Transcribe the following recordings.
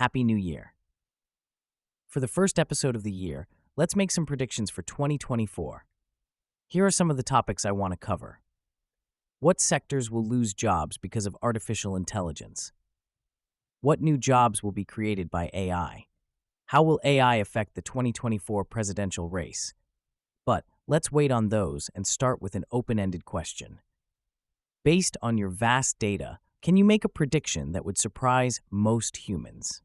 Happy New Year. For the first episode of the year, let's make some predictions for 2024. Here are some of the topics I want to cover. What sectors will lose jobs because of artificial intelligence? What new jobs will be created by AI? How will AI affect the 2024 presidential race? But let's wait on those and start with an open-ended question. Based on your vast data, can you make a prediction that would surprise most humans?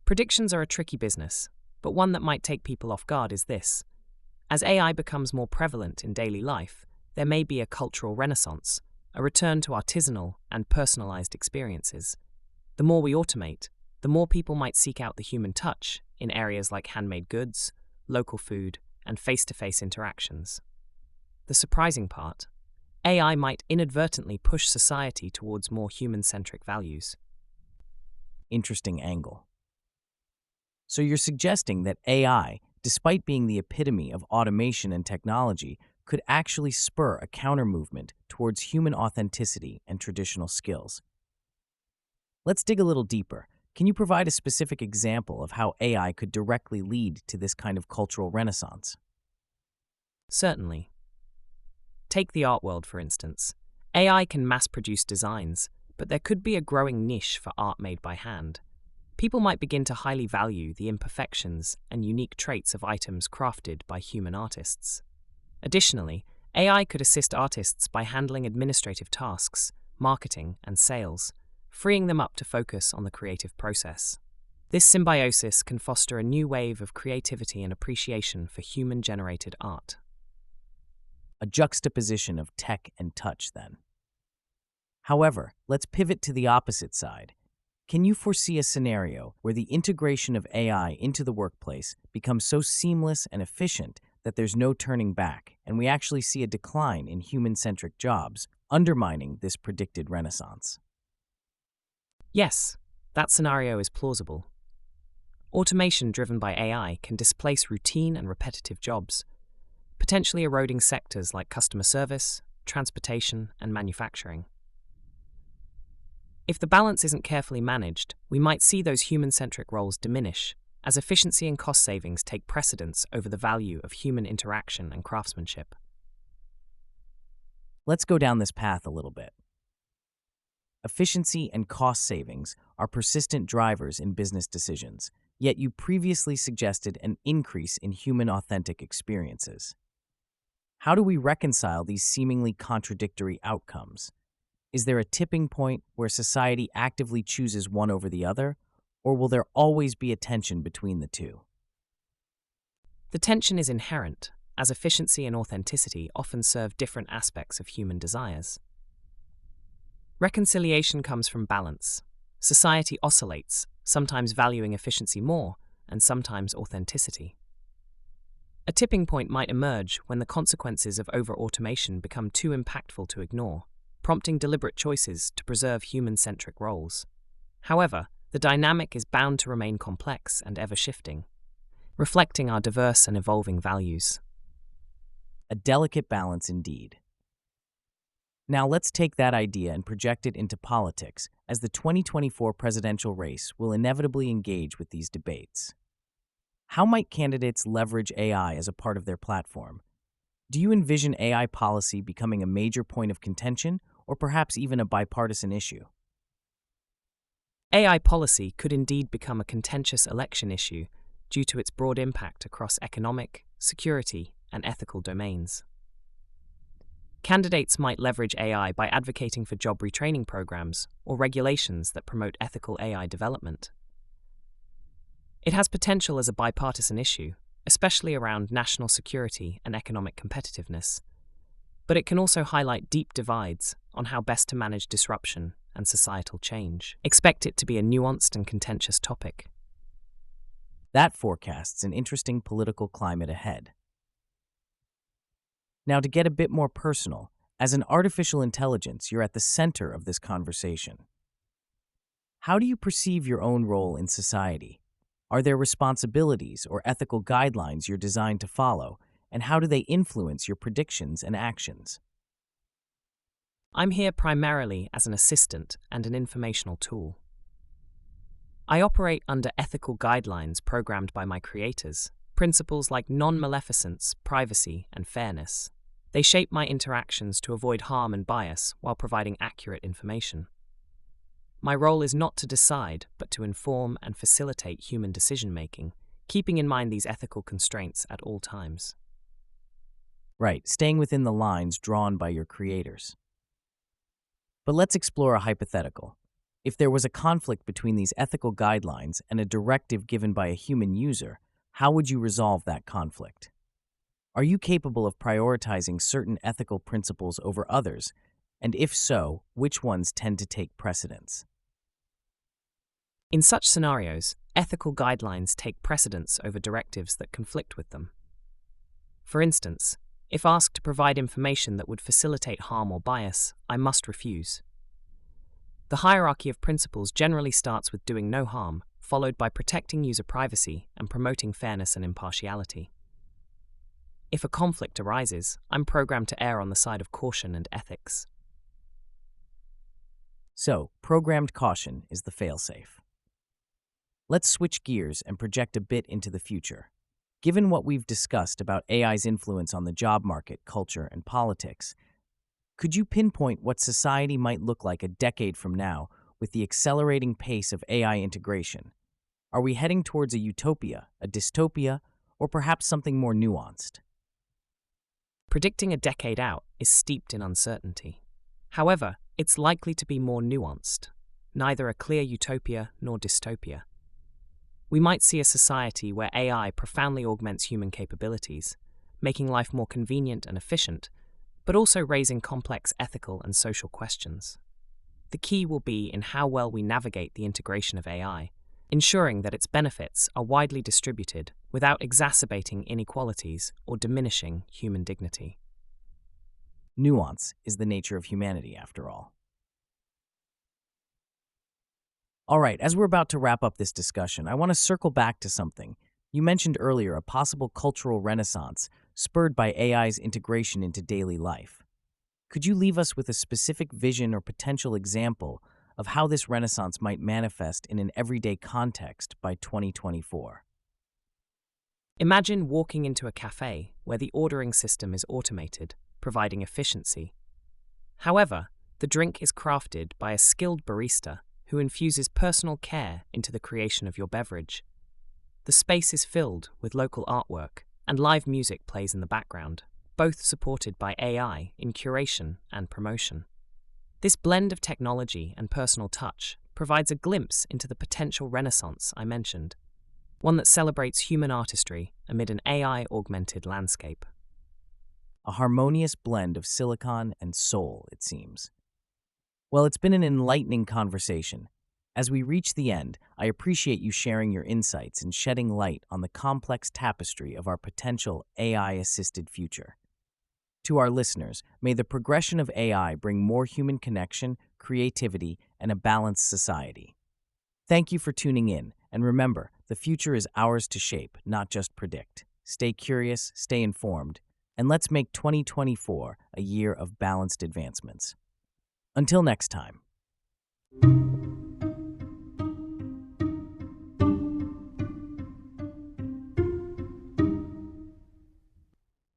Predictions are a tricky business, but one that might take people off guard is this. As AI becomes more prevalent in daily life, there may be a cultural renaissance, a return to artisanal and personalized experiences. The more we automate, the more people might seek out the human touch in areas like handmade goods, local food, and face-to-face interactions. The surprising part, AI might inadvertently push society towards more human-centric values. Interesting angle. So you're suggesting that AI, despite being the epitome of automation and technology, could actually spur a counter-movement towards human authenticity and traditional skills. Let's dig a little deeper. Can you provide a specific example of how AI could directly lead to this kind of cultural renaissance? Certainly. Take the art world, for instance. AI can mass-produce designs, but there could be a growing niche for art made by hand. People might begin to highly value the imperfections and unique traits of items crafted by human artists. Additionally, AI could assist artists by handling administrative tasks, marketing, and sales, freeing them up to focus on the creative process. This symbiosis can foster a new wave of creativity and appreciation for human-generated art. A juxtaposition of tech and touch, then. However, let's pivot to the opposite side. Can you foresee a scenario where the integration of AI into the workplace becomes so seamless and efficient that there's no turning back, and we actually see a decline in human-centric jobs, undermining this predicted renaissance? Yes, that scenario is plausible. Automation driven by AI can displace routine and repetitive jobs, potentially eroding sectors like customer service, transportation, and manufacturing. If the balance isn't carefully managed, we might see those human-centric roles diminish, as efficiency and cost savings take precedence over the value of human interaction and craftsmanship. Let's go down this path a little bit. Efficiency and cost savings are persistent drivers in business decisions, yet you previously suggested an increase in human authentic experiences. How do we reconcile these seemingly contradictory outcomes? Is there a tipping point where society actively chooses one over the other, or will there always be a tension between the two? The tension is inherent, as efficiency and authenticity often serve different aspects of human desires. Reconciliation comes from balance. Society oscillates, sometimes valuing efficiency more, and sometimes authenticity. A tipping point might emerge when the consequences of over-automation become too impactful to ignore, prompting deliberate choices to preserve human-centric roles. However, the dynamic is bound to remain complex and ever-shifting, reflecting our diverse and evolving values. A delicate balance indeed. Now let's take that idea and project it into politics, as the 2024 presidential race will inevitably engage with these debates. How might candidates leverage AI as a part of their platform? Do you envision AI policy becoming a major point of contention, or perhaps even a bipartisan issue? AI policy could indeed become a contentious election issue due to its broad impact across economic, security, and ethical domains. Candidates might leverage AI by advocating for job retraining programs or regulations that promote ethical AI development. It has potential as a bipartisan issue, especially around national security and economic competitiveness, but it can also highlight deep divides on how best to manage disruption and societal change. Expect it to be a nuanced and contentious topic. That forecasts an interesting political climate ahead. Now, to get a bit more personal, as an artificial intelligence, you're at the center of this conversation. How do you perceive your own role in society? Are there responsibilities or ethical guidelines you're designed to follow, and how do they influence your predictions and actions? I'm here primarily as an assistant and an informational tool. I operate under ethical guidelines programmed by my creators, principles like non-maleficence, privacy, and fairness. They shape my interactions to avoid harm and bias while providing accurate information. My role is not to decide, but to inform and facilitate human decision-making, keeping in mind these ethical constraints at all times. Right, staying within the lines drawn by your creators. But let's explore a hypothetical. If there was a conflict between these ethical guidelines and a directive given by a human user, how would you resolve that conflict? Are you capable of prioritizing certain ethical principles over others? And if so, which ones tend to take precedence? In such scenarios, ethical guidelines take precedence over directives that conflict with them. For instance, if asked to provide information that would facilitate harm or bias, I must refuse. The hierarchy of principles generally starts with doing no harm, followed by protecting user privacy and promoting fairness and impartiality. If a conflict arises, I'm programmed to err on the side of caution and ethics. So, programmed caution is the failsafe. Let's switch gears and project a bit into the future. Given what we've discussed about AI's influence on the job market, culture, and politics, could you pinpoint what society might look like a decade from now with the accelerating pace of AI integration? Are we heading towards a utopia, a dystopia, or perhaps something more nuanced? Predicting a decade out is steeped in uncertainty. However, it's likely to be more nuanced, neither a clear utopia nor dystopia. We might see a society where AI profoundly augments human capabilities, making life more convenient and efficient, but also raising complex ethical and social questions. The key will be in how well we navigate the integration of AI, ensuring that its benefits are widely distributed without exacerbating inequalities or diminishing human dignity. Nuance is the nature of humanity, after all. All right, as we're about to wrap up this discussion, I want to circle back to something. You mentioned earlier a possible cultural renaissance spurred by AI's integration into daily life. Could you leave us with a specific vision or potential example of how this renaissance might manifest in an everyday context by 2024? Imagine walking into a cafe where the ordering system is automated, providing efficiency. However, the drink is crafted by a skilled barista who infuses personal care into the creation of your beverage. The space is filled with local artwork, and live music plays in the background, both supported by AI in curation and promotion. This blend of technology and personal touch provides a glimpse into the potential renaissance I mentioned, one that celebrates human artistry amid an AI-augmented landscape. A harmonious blend of silicon and soul, it seems. Well, it's been an enlightening conversation. As we reach the end, I appreciate you sharing your insights and shedding light on the complex tapestry of our potential AI-assisted future. To our listeners, may the progression of AI bring more human connection, creativity, and a balanced society. Thank you for tuning in, and remember, the future is ours to shape, not just predict. Stay curious, stay informed, and let's make 2024 a year of balanced advancements. Until next time.